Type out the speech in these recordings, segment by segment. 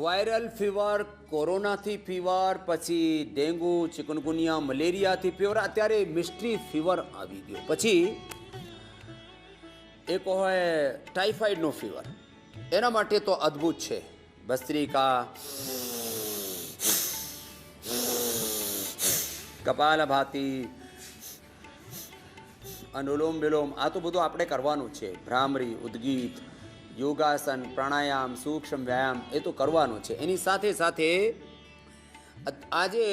Viral fever, કોરોનાથી fever, પછી dengue, chikungunya, મલેરિયાથી fever, અત્યારે મિસ્ટ્રી ફીવર આવી ગયો. પછી એક હોય ટાઇફોઇડનો ફીવર. એના માટે તો અદ્ભુત છે. ભસ્ત્રિકા, કપાલભાતી, અનુલોમ વિલોમ, આ તો બધું આપણે કરવાનું છે. ભ્રામરી, ઉદ્ગીત, યોગાસન, પ્રાણાયામ, સૂક્ષ્મ વ્યાયામ, એ તો કરવાનું છે. એની સાથે સાથે આજે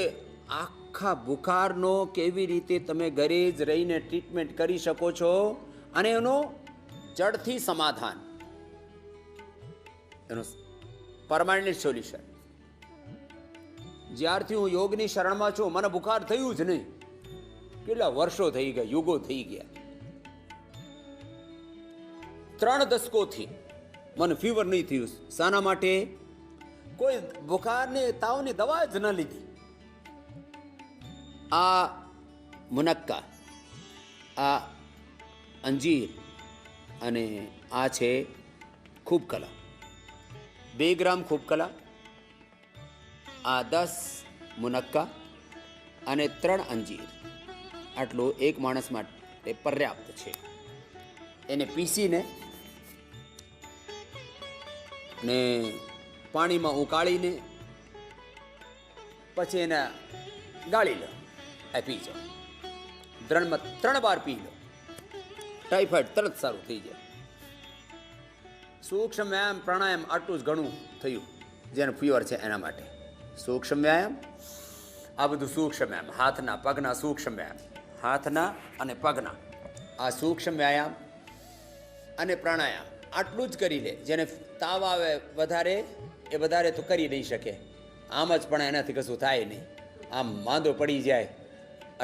આખા બુખારનો કેવી રીતે તમે ઘરે જ રહીને ટ્રીટમેન્ટ કરી શકો છો અને એનો જડથી સમાધાન, એનું પરમાનન્ટ સોલ્યુશન. જ્યારથી હું યોગની શરણમાં છું મને બુખાર થયું જ નહીં. કેટલા વર્ષો થઈ ગયા, યુગો થઈ ગયા. 3 દશકોથી મને ફીવર નહીં થયું. શાના માટે? કોઈ બુખારની તાવની દવા જ ન લીધી. આ મુનક્કા, આ અંજીર અને આ છે ખૂબકલા. 2 ગ્રામ ખૂબકલા, આ 10 મુનક્કા અને 3 અંજીર, આટલું એક માણસ માટે પર્યાપ્ત છે. એને પીસીને ને પાણીમાં ઉકાળીને પછી એને ગાળી લો. આ પી જાઓ. 3 વાર પી લો. ટાઇફોઇડ તરત સારું થઈ જાય. સૂક્ષ્મ વ્યાયામ, પ્રાણાયામ, આટલું જ ઘણું થયું. જેને ફીવર છે એના માટે સૂક્ષ્મ વ્યાયામ, આ બધું સૂક્ષ્મ વ્યાયામ. હાથના પગના સૂક્ષ્મ વ્યાયામ, હાથના અને પગના આ સૂક્ષ્મ વ્યાયામ અને પ્રાણાયામ આટલું જ કરી લે. જેને તાવ આવે વધારે, એ વધારે તો કરી નહીં શકે. આમ જ પણ એનાથી કશું થાય નહીં. આમ માંદો પડી જાય,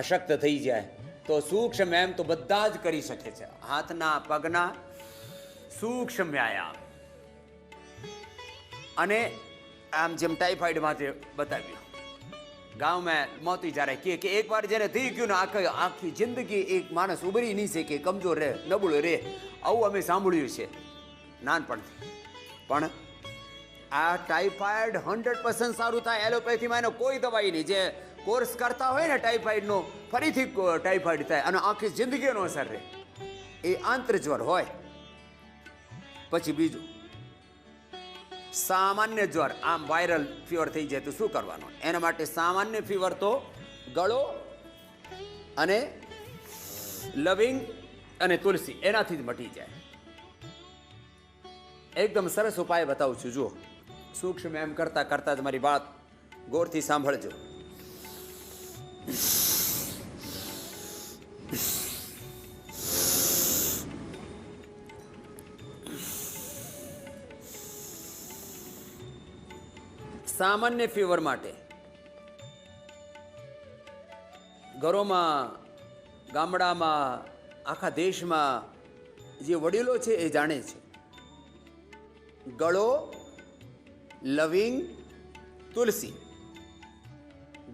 અશક્ત થઈ જાય, તો સૂક્ષ્મ વ્યાયામ તો બધા જ કરી શકે છે. હાથના પગના સૂક્ષ્મ વ્યાયામ. અને આમ જેમ ટાઇફોઇડમાંથી બતાવ્યું, ગામમાં મોતી જ્યારે કે એક વાર જ્યારે થઈ ગયું ને આખી જિંદગી એક માણસ ઉભરી નહીં શકે, કમજોર રહે, નબળો રહે. આવું અમે સાંભળ્યું છે નાનપણથી. પણ આ ટાઇફોઇડ 100% સારું થાય. એલોપેથીમાં એનો કોઈ દવાઈ નહીં. જે કોર્સ કરતા હોય ને ટાઇફોઇડનો, ફરીથી ટાઇફોઇડ થાય અને આખી જિંદગીનો અસર રહે. એ આંતરજ્વર હોય. પછી બીજું સામાન્ય જ્વર, આમ વાયરલ ફીવર થઈ જાય તો શું કરવાનું? એના માટે સામાન્ય ફીવર તો ગળો અને લવિંગ અને તુલસી, એનાથી જ મટી જાય. એકદમ સરસ ઉપાય બતાવું છું. જુઓ, સૂક્ષ્મ એમ કરતા કરતા જ મારી વાત ગૌરથી સાંભળજો. સામાન્ય ફીવર માટે ઘરોમાં, ગામડામાં, આખા દેશમાં જે વડીલો છે એ જાણે છે. ગળો, લવિંગ, તુલસી.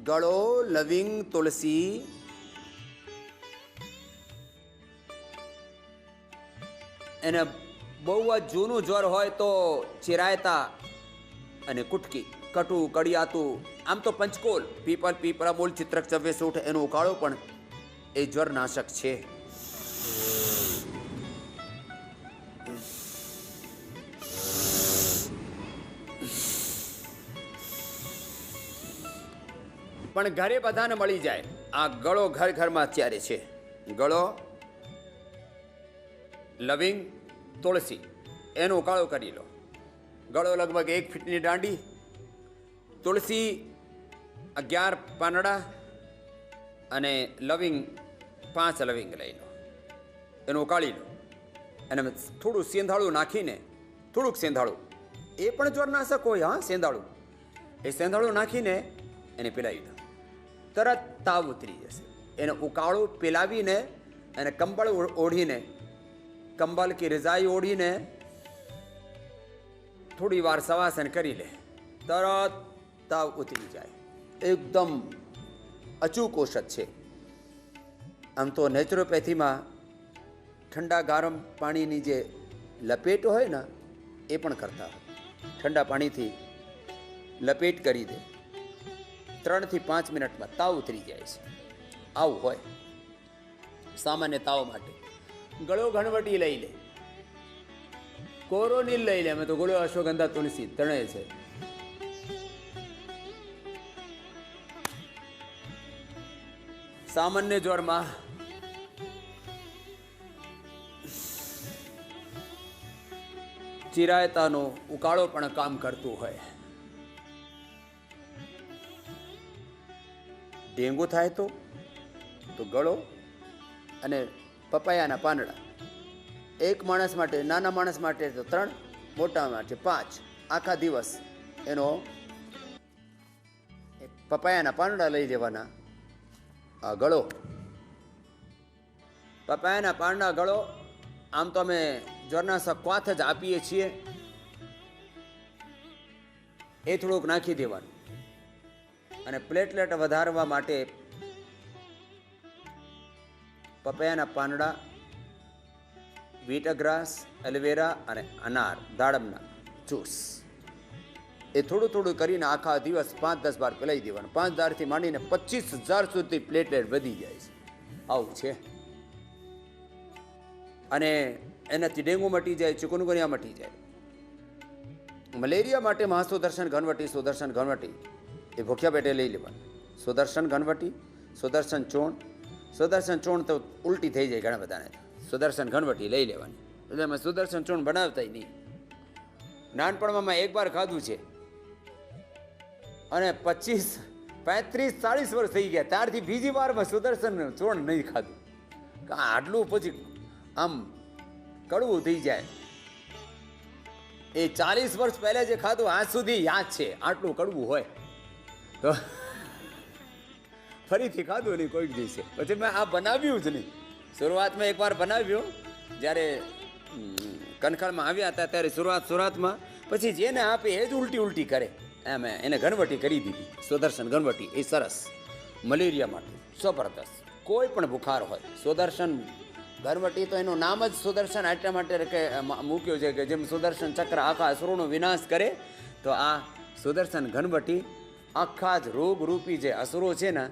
ગળો, લવિંગ, તુલસી એને બહુ જ જૂનું જ્વર હોય તો ચિરાયતા અને કુટકી, કટુ, કડિયાતું, આમ તો પંચકોલ, પીપલ, પીપળા, મૂળ, ચિત્રક, ચવ્વે, સૂંઠ, એનો ઉકાળો પણ એ જ્વરનાશક છે. પણ ઘરે બધાને મળી જાય. આ ગળો ઘર ઘરમાં અત્યારે છે. ગળો, લવિંગ, તુલસી, એનો ઉકાળો કરી લો. ગળો લગભગ 1 ફીટની દાંડી, તુલસી 11 પાંદડા અને લવિંગ 5 લવિંગ લઈ લો. એનું ઉકાળી લો. અને થોડું સેંધાળું નાખીને, થોડુંક સેંધાળું, એ પણ જ્વરનાશક હોય. હા, સેંધાળું, એ સેંધાળું નાખીને એને પીલાવી દો. તરત તાવ ઉતરી જશે. એને ઉકાળું પીલાવીને એને કંબળ ઓઢીને, કંબલ કે રજાઈ ઓઢીને થોડી વાર સવાસન કરી લે, તરત તાવ ઉતરી જાય. એકદમ અચૂક ઔષધ છે. આમ તો નેચરોપેથીમાં ઠંડા ગરમ પાણીની જે લપેટ હોય ને, એ પણ કરતા હોય. ઠંડા પાણીથી લપેટ કરી દે. 3 થી 5 મિનિટમાં તાવ ઉતરી જાય છે. આવું હોય સામાન્ય તાવ માટે. ગળો ઘણવટી લઈ લે, કોરોનિલ લઈ લે. અમે તો ગળો અશ્વગંધા તુલસી તણે છે. સામાન્ય જ્વરમાં ચિરાયતાનો ઉકાળો પણ કામ કરતું હોય. ડેન્ગુ થાય તો ગળો અને પપૈયાના પાંદડા. એક માણસ માટે, નાના માણસ માટે તો 3, મોટા માટે 5. આખા દિવસ એનો પપૈયાના પાંદડા લઈ લેવાના. આ ગળો, પપૈયાના પાંદડા ગળો. આમ તો અમે જ્વરના ક્વાથ જ આપીએ છીએ. એ થોડુંક નાખી દેવાનું. અને પ્લેટલેટ વધારવા માટે પપૈયાના પાંદડા, વીટગ્રાસ, એલોવેરા અને અનાર દાડમના જ્યુસ, એ થોડું થોડું કરીને આખા દિવસ 5-10 વાર પીલાઈ દેવાનું. 5,000 થી માંડીને 25,000 સુધી પ્લેટલેટ વધી જાય છે. આવું છે. અને એનાથી ડેન્ગુ મટી જાય, ચિકુનગુનિયા મટી જાય. મલેરિયા માટે મહાસુદર્શન ઘનવટી, સુદર્શન ઘનવટી એ ભૂખ્યા પેટે લઈ લેવાનું. સુદર્શન ઘનવટી, સુદર્શન ચૂર્ણ. સુદર્શન ચૂર્ણ તો ઉલટી થઈ જાય ઘણા બધાને. સુદર્શન ઘનવટી લઈ લેવાની. એટલે અમે સુદર્શન ચૂર્ણ બનાવતા નહીં. નાનપણમાં એક વાર ખાધું છે અને 25, 35, 40 વર્ષ થઈ ગયા ત્યારથી બીજી વારમાં સુદર્શન ચૂર્ણ નહીં ખાધું. આટલું પછી આમ કડવું થઈ જાય. એ 40 વર્ષ પહેલા જે ખાધું આજ સુધી યાદ છે. આટલું કડવું હોય તો ફરીથી ખાધું નહીં કોઈક દિવસે. પછી મેં આ બનાવ્યું જ નહીં. શરૂઆતમાં એકવાર બનાવ્યું જ્યારે કનખણમાં આવ્યા હતા ત્યારે શરૂઆતમાં. પછી જેને આપે એ જ ઉલટી કરે. એમ એને ઘનવટી કરી દીધી. સુદર્શન ઘનવટી એ સરસ મલેરિયા માટે જબરદસ્ત. કોઈ પણ બુખાર હોય સુદર્શન ઘનવટી, તો એનું નામ જ સુદર્શન એટલા માટે મૂક્યું છે કે જેમ સુદર્શન ચક્ર આખા અસુરોનો વિનાશ કરે, તો આ સુદર્શન ઘનવટી આખા જ રોગરૂપી જે અસુરો છે ને,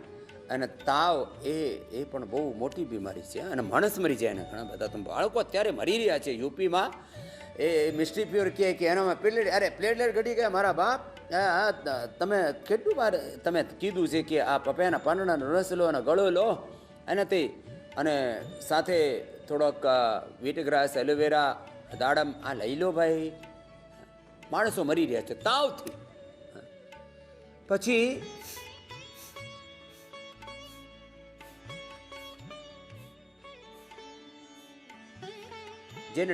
અને તાવ એ પણ બહુ મોટી બીમારી છે. અને માણસ મરી જાય ને ઘણા બધા. તો બાળકો અત્યારે મરી રહ્યા છે યુપીમાં. એ મિસ્ટ્રી પ્યોર કહે કે એનામાં પ્લેટલેટ ઘટી ગયા. મારા બાપ, તમે કેટલું વાર તમે કીધું છે કે આ પપૈયાના પાંદડાનો રસ લો અને ગળો લો એનાથી, અને સાથે થોડોક વીટગ્રાસ, એલોવેરા, દાડમ આ લઈ લો ભાઈ. માણસો મરી રહ્યા છે તાવથી. પછી જેને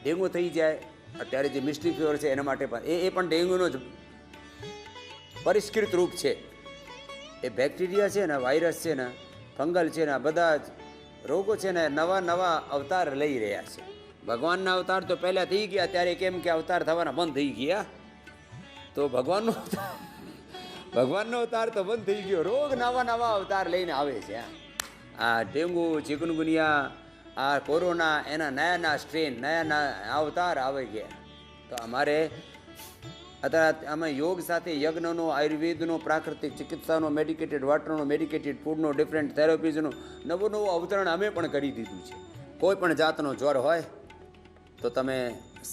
ડેન્ગુ થઈ જાય અત્યારે જે મિસ્ટ્રી ફીવર છે એના માટે પણ એ પણ ડેન્ગ્યુનો જ પરિષ્કૃત રૂપ છે. એ બેક્ટેરિયા છે ને, વાયરસ છે ને, ફંગલ છે ને, આ બધા જ રોગો છે ને નવા અવતાર લઈ રહ્યા છે. ભગવાનના અવતાર તો પહેલાં થઈ ગયા, ત્યારે કેમ કે અવતાર થવાના બંધ થઈ ગયા. તો ભગવાનનો અવતાર તો બંધ થઈ ગયો. રોગ નવા અવતાર લઈને આવે છે. આ ડેન્ગુ, ચિકુનગુનિયા, આ કોરોના, એના નયા સ્ટ્રેન, નયા અવતાર આવી ગયા. તો અમારે અત્યારે અમે યોગ સાથે યજ્ઞનો, આયુર્વેદનો, પ્રાકૃતિક ચિકિત્સાનો, મેડિકેટેડ વોટરનો, મેડિકેટેડ ફૂડનો, ડિફરન્ટ થેરાપીઝનો નવું અવતરણ અમે પણ કરી દીધું છે. કોઈ પણ જાતનો જ્વર હોય તો તમે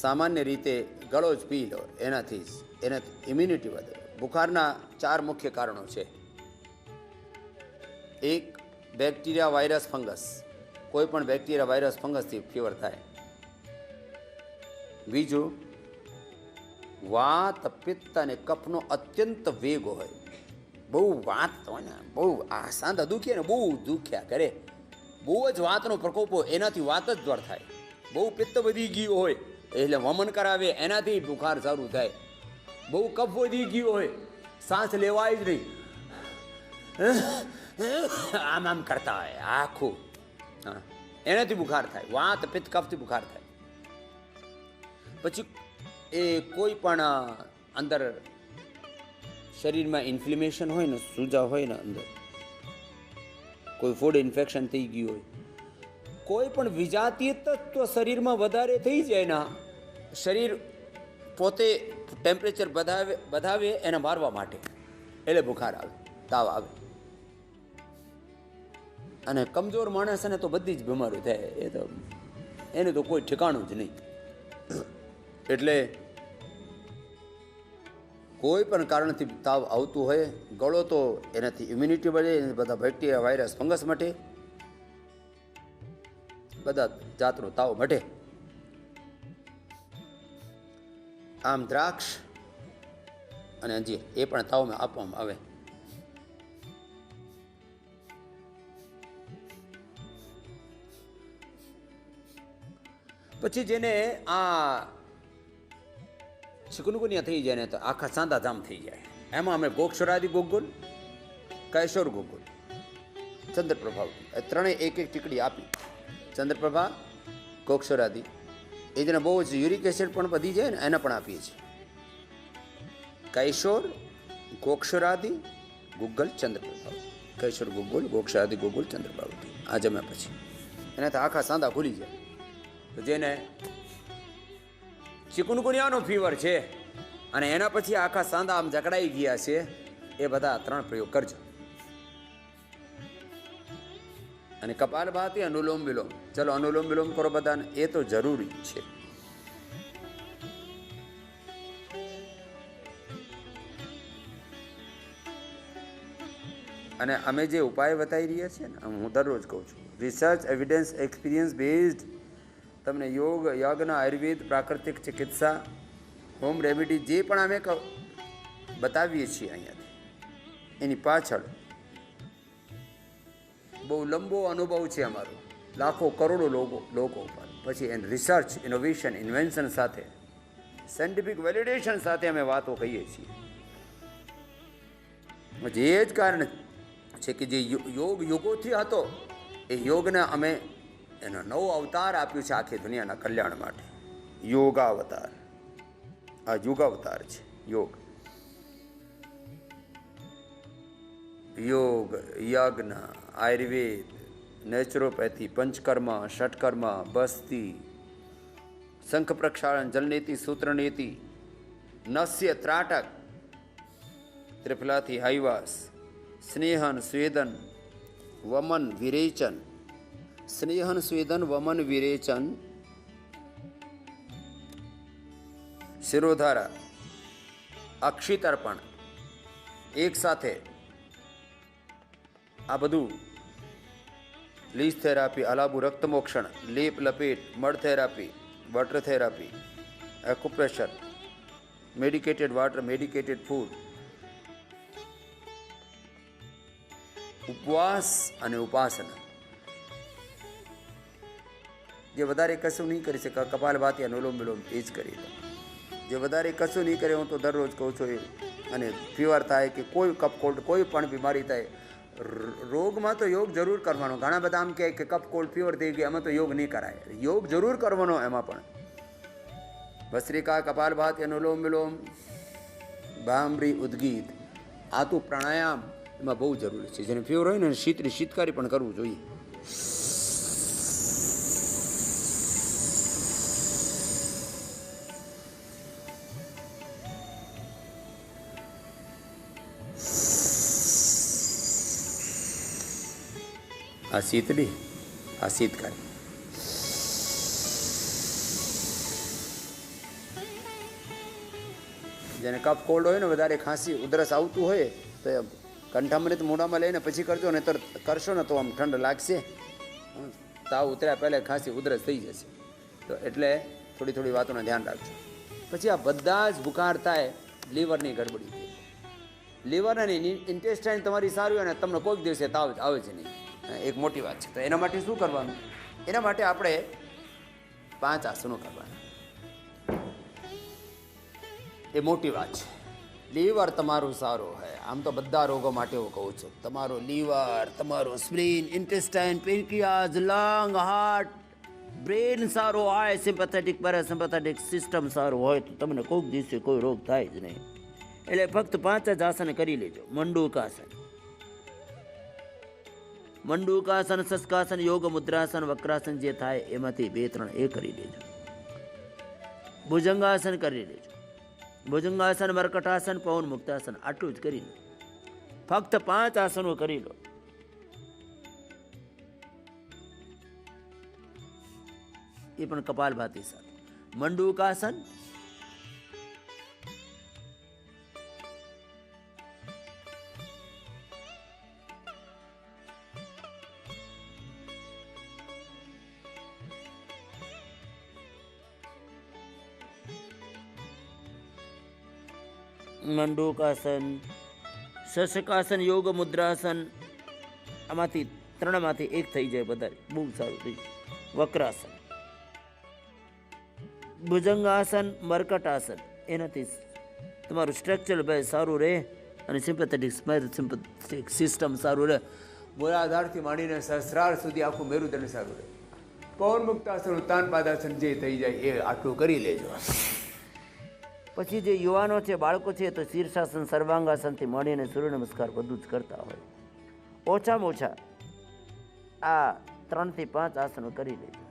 સામાન્ય રીતે ગળો જ પી લો. એનાથી ઇમ્યુનિટી વધે. બુખારના 4 મુખ્ય કારણો છે. 1, બેક્ટેરિયા, વાયરસ, ફંગસ. કોઈ પણ બેક્ટેરિયા, વાયરસ, ફંગસથી ફીવર થાય. બીજું, વાત, પિત્ત અને કફનો અત્યંત વેગ હોય. બહુ વાત હોય ને, બહુ આ સાંધા દુખ્યા ને, બહુ દુખ્યા કરે. બહુ જ વાતનો પ્રકોપ હોય, એનાથી વાત જ જ્વર થાય. બહુ પિત્ત વધી ગયું હોય એટલે વમન કરાવે, એનાથી બુખાર સારું થાય. બહુ કફ વધી ગયો હોય, શ્વાસ લેવાય જ નહીં, આમ કરતા હોય આખું, હા, એનાથી બુખાર થાય. વાત, પિત્ત, કફથી બુખાર થાય. પછી એ કોઈ પણ અંદર શરીરમાં ઇન્ફ્લેમેશન હોય ને, સૂજા હોય ને અંદર, કોઈ ફૂડ ઇન્ફેક્શન થઈ ગયું હોય, કોઈ પણ વિજાતીય તત્વ શરીરમાં વધારે થઈ જાય ને, શરીર પોતે ટેમ્પરેચર વધાવે એને મારવા માટે, એટલે બુખાર આવે, તાવ આવે. અને કમજોર માણસને તો બધી જ બીમારીઓ થાય, એ તો એનું તો કોઈ ઠેકાણું જ નહીં. એટલે કોઈ પણ કારણથી તાવ આવતું હોય, ગળો તો એનાથી ઇમ્યુનિટી વધે, બધા બેક્ટેરિયા, વાયરસ, ફંગસ મટે, બધા જાતનો તાવ મટે. આમ દ્રાક્ષ અને અંજીર એ પણ તાવમાં આપવામાં આવે. પછી જેને આ ચિકનગુનિયા થઈ જાય ને તો આખા સાંધા જામ થઈ જાય. એમાં અમે ગોક્ષરાદી ગુગુલ, કૈશોર ગુગુલ, ચંદ્રપ્રભા, ત્રણેય એક એક ટીકડી આપી. ચંદ્રપ્રભા, ગોક્ષરાદી, એ જેને બહુ જ યુરિક એસિડ પણ વધી જાય ને એને પણ આપીએ છીએ. કૈશોર, ગોક્ષરાદી, ગુગલ, ચંદ્રપ્રભા. કૈશોર ગુગુલ, ગોક્ષરાદી ગુગુલ, ચંદ્રપ્રભા આ જમ્યા પછી એનાથી આખા સાંધા ખુલી જાય. તો જેને ચિકુનગુનિયાનો ફીવર છે અને એના પછી આખા સાંધા આમ જકડાઈ ગયા છે, એ બધા 3 પ્રયોગ કરજો. અને કપાલભાતિ, અનુલોમ વિલોમ, ચલો અનુલોમ વિલોમ કરો બધાને, એ તો જરૂરી છે. અને અમે જે ઉપાય બતાવી રહ્યા છીએ ને, હું દરરોજ કહું છું, રિસર્ચ, એવિડન્સ, એક્સપિરિયન્સ બેઝડ. તમને યોગ, યજ્ઞ, આયુર્વેદ, પ્રાકૃતિક ચિકિત્સા, હોમ રેમેડી જે પણ અમે બતાવીએ છીએ અહીંયાથી, એની પાછળ બહુ લંબો અનુભવ છે અમારો, લાખો કરોડો લોકો ઉપર. પછી એની રિસર્ચ, ઇનોવેશન, ઇન્વેન્શન સાથે, સાયન્ટિફિક વેલિડેશન સાથે અમે વાતો કહીએ છીએ. જે જ કારણ છે કે જે યોગ યુગોથી હતો, એ યોગને અમે એનો નવો અવતાર આપ્યું છે આખી દુનિયાના કલ્યાણ માટે. યોગાવતાર, આ યુગાવતાર છે યોગ. યોગ, યજ્ઞ, આયુર્વેદ, નેચરોપેથી, પંચકર્મ, ષટકર્મ, બસ્તી, શંખ પ્રક્ષાળન, જલનેતિ, સૂત્રનેતિ, નસ્ય, ત્રાટક, ત્રિફલાથી, હાઈવાસ, સ્નેહન, સ્વેદન, વમન, વિરેચન, સ્નેહન, સ્વેદન, વમન, વિરેચન, શિરોધારા, અક્ષિતર્પણ, એક સાથે આ બધું. લીઝ થેરાપી, અલાબુ, રક્તમોક્ષણ, લેપ લપેટ, મળ therapy, water therapy, acupressure, medicated water, medicated food, ઉપવાસ અને ઉપાસના. જે વધારે કશું નહીં કરી શકે, કપાલભાતિ, અનુલોમ વિલોમ એ જ કરી લો. જે વધારે કશું નહીં કરે, હું તો દરરોજ કહું છું. અને ફીવર થાય કે કોઈ કફ કોલ્ડ, કોઈ પણ બીમારી થાય, રોગમાં તો યોગ જરૂર કરવાનો. ઘણા બધા આમ કહે કે કફ કોલ્ડ ફીવર થઈ ગઈ, એમાં તો યોગ નહીં કરાય. યોગ જરૂર કરવાનો. એમાં પણ ભસ્ત્રિકા, કપાલભાતિ, અનુલોમ વિલોમ, ભામરી, ઉદ્ગીત, આ તો પ્રાણાયામ એમાં બહુ જરૂરી છે. જેને ફીવર હોય ને શીતકારી પણ કરવું જોઈએ. આ શીતળી, આ શીતકારી. જેને કફ કોલ્ડ હોય ને, વધારે ખાંસી ઉધરસ આવતું હોય તો કંઠામૃત મોઢામાં લઈને પછી કરજો, ને તો કરશો ને તો આમ ઠંડ લાગશે. તાવ ઉતર્યા પહેલાં ખાંસી ઉધરસ થઈ જશે. તો એટલે થોડી થોડી વાતોને ધ્યાન રાખજો. પછી આ બધા જ બુખાર થાય, લીવરની ગડબડી થાય. લીવર અને ઇન્ટેસ્ટાઇન તમારી સારી હોય ને, તમને કોઈક દિવસે તાવ આવે છે નહીં, એક મોટી વાત છે. તો એના માટે શું કરવાનું? એના માટે આપણે 5 આસનો કરવાના. એ મોટી વાત છે. લીવર તમારું સારું હોય, આમ તો બધા રોગો માટે હું કહું છું, તમારું લીવર, તમારું spleen, intestine, પેન્ક્રિયાઝ, lung, heart, brain સારું હોય, સિમ્પેથેટિક, પેરાસિમ્પેથેટિક સિસ્ટમ સારું હોય, તો તમને કોઈક દિવસે કોઈ રોગ થાય જ નહીં. એટલે ફક્ત 5 જ આસન કરી લેજો. મંડૂકાસન, મંડૂકાસન, શસ્કાસન, યોગ મુદ્રાસન, વક્રાસન જે થાય એમાંથી 2-3 એ કરી લેજો. ભુજંગાસન કરી લેજો. ભુજંગાસન, મર્કટાસન, પવન મુક્તાસન, આટલું જ કરી લો. ફક્ત 5 આસનો કરી લો. એ પણ કપાલભાતી સાથે. મંડૂકાસન, મંડૂકાસન, શશકાસન, યોગ મુદ્રાસન, આમાંથી 3માંથી એક થઈ જાય વધારે બહુ સારું થઈ જાય. વક્રાસન, ભુજંગાસન, મર્કટાસન, એનાથી તમારું સ્ટ્રક્ચર ભાઈ સારું રહે અને સિમ્પેથેટિક સિસ્ટમ સારું રહે. મૂળાધારથી માંડીને સહસ્રાર સુધી આખું મેરુદંડ સારું રહે. પવન મુક્તાસન, ઉત્તાન પાદાસન જે થઈ જાય એ આટલું કરી લેજો. પછી જે યુવાનો છે, બાળકો છે, તો શીર્ષાસન, સર્વાંગાસનથી માંડીને સૂર્ય નમસ્કાર બધું જ કરતા હોય. ઓછામાં ઓછા આ 3 થી 5 આસનો કરી લેજો.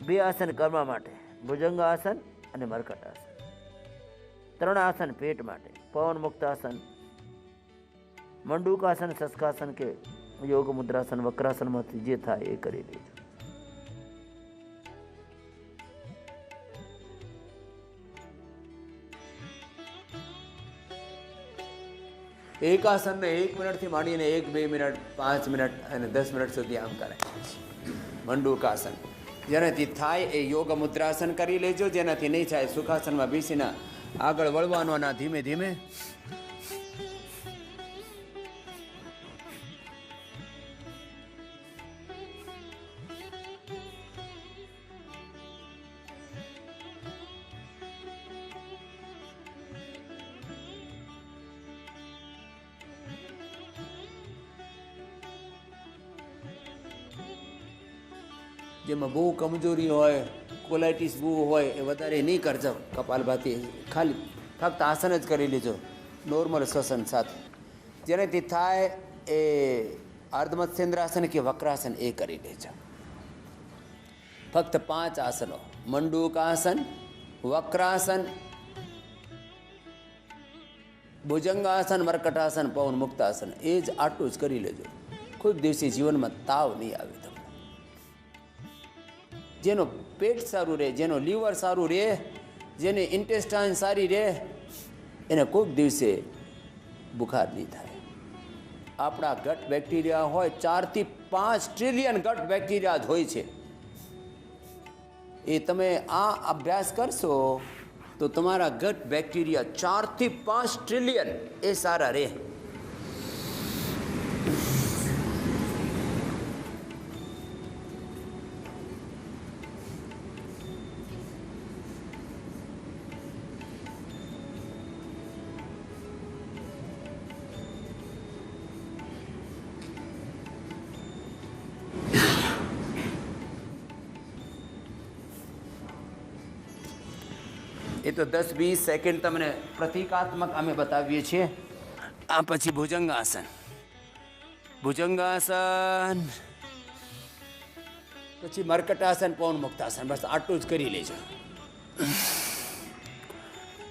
બે આસન કરવા માટે, ભુજંગાસન અને મર્કટાસન. 3 આસન પેટ માટે, પવન મુક્તાસન, મંડૂકાસન, શશકાસન કે યોગ મુદ્રાસન, વક્રાસનમાંથી જે થાય એ કરી લેજો. એક આસનને 1 મિનિટથી માંડીને 1, 2 મિનિટ, 5 મિનિટ અને 10 મિનિટ સુધી આમ કરાય. મંડૂકાસન જેનાથી થાય એ યોગ મુદ્રાસન કરી લેજો. જેનાથી નહીં થાય સુખાસનમાં બેસીને આગળ વળવાનો ના ધીમે ધીમે. જેમાં બહુ કમજોરી હોય, કોલાઇટિસ બહુ હોય એ વધારે નહીં કરજો. કપાલભાતી ખાલી ફક્ત આસન જ કરી લેજો નોર્મલ શ્વસન સાથે. જેનાથી થાય એ અર્ધમત્સ્યેન્દ્રાસન કે વક્રાસન એ કરી લેજો. ફક્ત 5 આસનો, મંડૂકાસન, વક્રાસન, ભુજંગાસન, મર્કટાસન, પવન મુક્તાસન એ જ આટલું જ કરી લેજો. ખૂબ દિવસી જીવનમાં તાવ નહીં આવે તમને. જેનો પેટ સારું રહે, જેનો લીવર સારું રહે, જેને ઇન્ટેસ્ટાઇન સારી રહે, એને કોઈક દિવસે બુખાર નહીં થાય. આપણા ગટ બેક્ટેરિયા હોય 4 થી 5 ટ્રિલિયન ગટ બેક્ટેરિયા હોય છે. એ તમે આ અભ્યાસ કરશો તો તમારા ગટ બેક્ટેરિયા 4 થી 5 ટ્રિલિયન એ સારા રહે. એ તો 10-20 સેકન્ડ તમને પ્રતિકાત્મક અમે બતાવીએ છીએ. આ પછી ભુજંગાસન. ભુજંગાસન પછી મર્કટાસન, પવન મુક્તાસન. બસ આટલું જ કરી લેજો.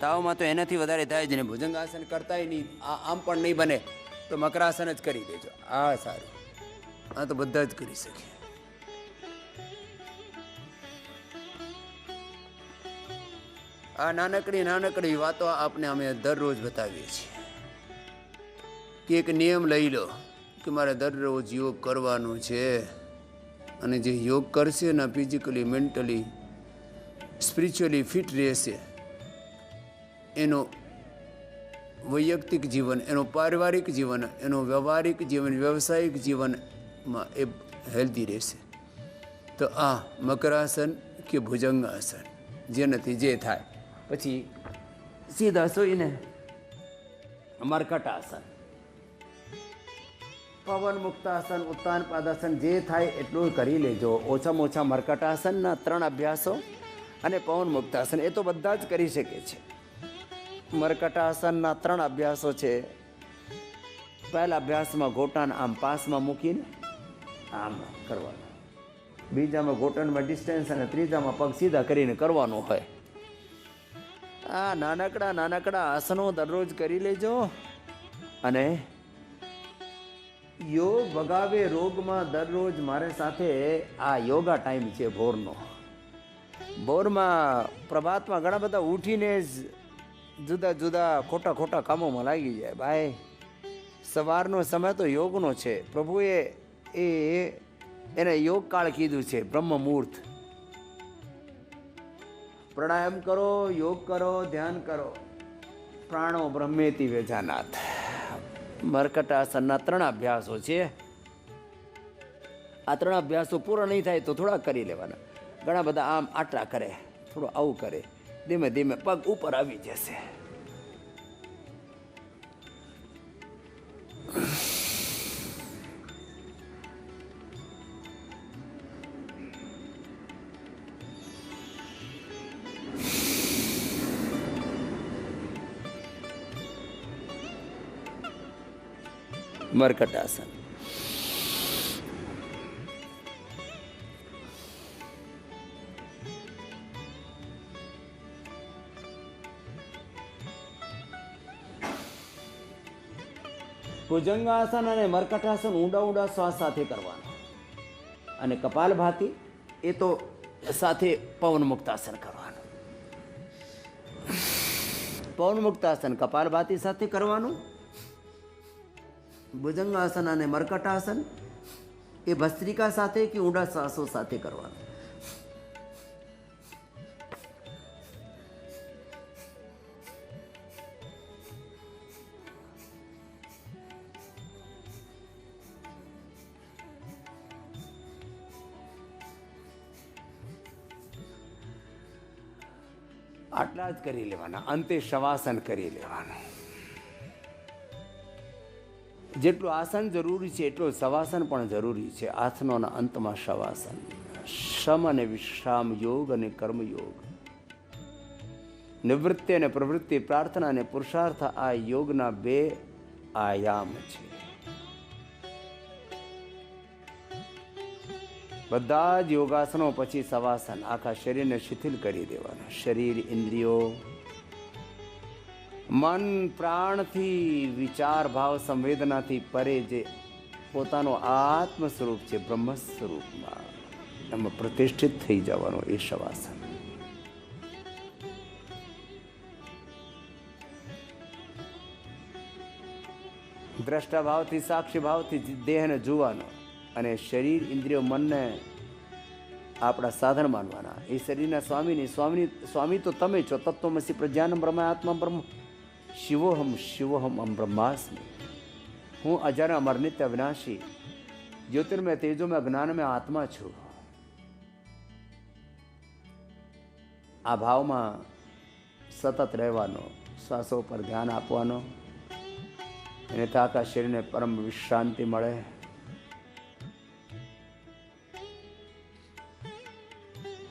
તાવમાં તો એનાથી વધારે થાય જ નહીં. ભુજંગાસન કરતાય નહીં, આમ પણ નહીં બને તો મકરાસન જ કરી દેજો. આ સારું. આ તો બધા જ કરી શકીએ. આ નાનકડી વાતો આપને અમે દરરોજ બતાવીએ છીએ કે એક નિયમ લઈ લો કે મારે દરરોજ યોગ કરવાનો છે. અને જે યોગ કરશે ને ફિઝિકલી, મેન્ટલી, સ્પિરિચ્યુઅલી ફિટ રહેશે, એનો વૈયક્તિક જીવન, એનો પારિવારિક જીવન, એનો વ્યવહારિક જીવન, વ્યવસાયિક જીવનમાં એ હેલ્ધી રહેશે. તો આ મકરાસન કે ભુજંગાસન જેનાથી જે થાય. પછી સીધા સોઈને મર્કટાસન, પવન મુક્તાસન, ઉત્તાન પાદાસન જે થાય એટલું કરી લેજો. ઓછામાં ઓછા મર્કટાસનના 3 અભ્યાસો અને પવન મુક્તાસન એ તો બધા જ કરી શકે છે. મર્કટાસનના 3 અભ્યાસો છે. પહેલા અભ્યાસમાં ઘોટાને આમ પાસમાં મૂકીને આમ કરવાના. બીજામાં ઘૂંટણમાં ડિસ્ટન્સ અને ત્રીજામાં પગ સીધા કરીને કરવાનું હોય. આ નાનકડા આસનો દરરોજ કરી લેજો. અને યોગ ભગાવે રોગમાં દરરોજ મારે સાથે આ યોગા ટાઈમ છે ભોરનો. ભોરમાં પ્રભાતમાં ઘણા બધા ઉઠીને જ જુદા જુદા ખોટા કામોમાં લાગી જાય. ભાઈ સવારનો સમય તો યોગનો છે. પ્રભુએ એને યોગ કાળ કીધું છે, બ્રહ્મ મુહૂર્ત. પ્રાણાયામ કરો, યોગ કરો, ધ્યાન કરો. પ્રાણો બ્રહ્મેતિ વેજાનાથ. મર્કટાસનના 3 અભ્યાસો છે. આ 3 અભ્યાસો પૂરા નહીં થાય તો થોડા કરી લેવાના. ઘણા બધા આમ આટલા કરે, થોડું આવું કરે, ધીમે ધીમે પગ ઉપર આવી જશે. મર્કટાસન. ભુજંગાસન અને મર્કટાસન ઊંડા શ્વાસ સાથે કરવાનું. અને કપાલભાતિ એ તો સાથે પવન મુક્તાસન કરવાનું. પવન મુક્તાસન કપાલભાતિ સાથે કરવાનું. ભુજંગાસન અને મર્કટાસન એ ભસ્ત્રિકા સાથે કે ઊંડા શ્વાસો સાથે કરવાનું. આટલા જ કરી લેવાના. અંતે શવાસન કરી લેવાનું. જેટલું આસન જરૂરી છે એટલું શવાસન પણ જરૂરી છે. આસનોના અંતમાં શવાસન. શ્રમ અને વિશ્રામ યોગ અને કર્મયોગ, નિવૃત્તિ અને પ્રવૃત્તિ, પ્રાર્થના અને પુરુષાર્થ આ યોગના 2 આયામ છે. બધા જ યોગાસનો પછી શવાસન. આખા શરીરને શિથિલ કરી દેવાના. શરીર, ઇન્દ્રિયો, મન, પ્રાણથી, વિચાર, ભાવ, સંવેદનાથી પરે જે પોતાનો આત્મ સ્વરૂપ છે બ્રહ્મ સ્વરૂપમાં એમાં પ્રતિષ્ઠિત થઈ જવાનો એ શવાસન. દ્રષ્ટા ભાવથી, સાક્ષી ભાવથી દેહને જોવાનો અને શરીર, ઇન્દ્રિયો, મનને આપણા સાધન માનવાના. એ શરીરના સ્વામી તો તમે છો. તત્વમસી પ્રજ્ઞાનમ બ્રહ્મ આત્મા બ્રહ્મ શિવોહમ અમ બ્રહ્માસ્મિ. હું અજર અમર નિત્ય વિનાશી જ્યોતિર્મય તેજોમય જ્ઞાનમય આત્મા છું. આ ભાવમાં સતત રહેવાનો. શ્વાસો પર ધ્યાન આપવાનો. એને આખા શરીરને પરમ વિશ્રાંતિ મળે.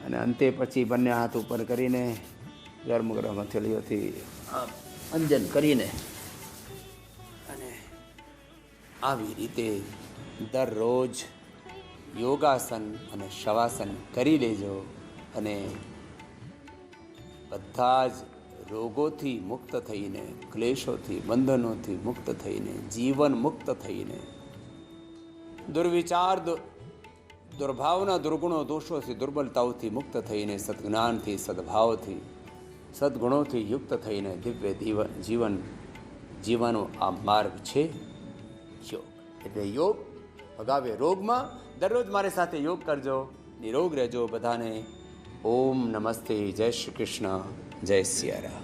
અને અંતે પછી બંને હાથ ઉપર કરીને ગરમ હથેળીઓથી અંજન કરીને અને આવી રીતે દરરોજ યોગાસન અને શવાસન કરી લેજો. અને બધા જ રોગોથી મુક્ત થઈને, ક્લેશોથી, બંધનોથી મુક્ત થઈને, જીવન મુક્ત થઈને, દુર્વિચાર, દુર્ભાવના, દુર્ગુણો, દોષોથી, દુર્બલતાઓથી મુક્ત થઈને, સદજ્ઞાનથી, સદભાવથી, સદગુણોથી યુક્ત થઈને દિવ્ય જીવન જીવવાનો આ માર્ગ છે યોગ. એટલે યોગ ભગાવે રોગમાં. દરરોજ મારી સાથે યોગ કરજો. નિરોગ રહેજો. બધાને ઓમ નમસ્તે. જય શ્રી કૃષ્ણ. જય સિયારામ.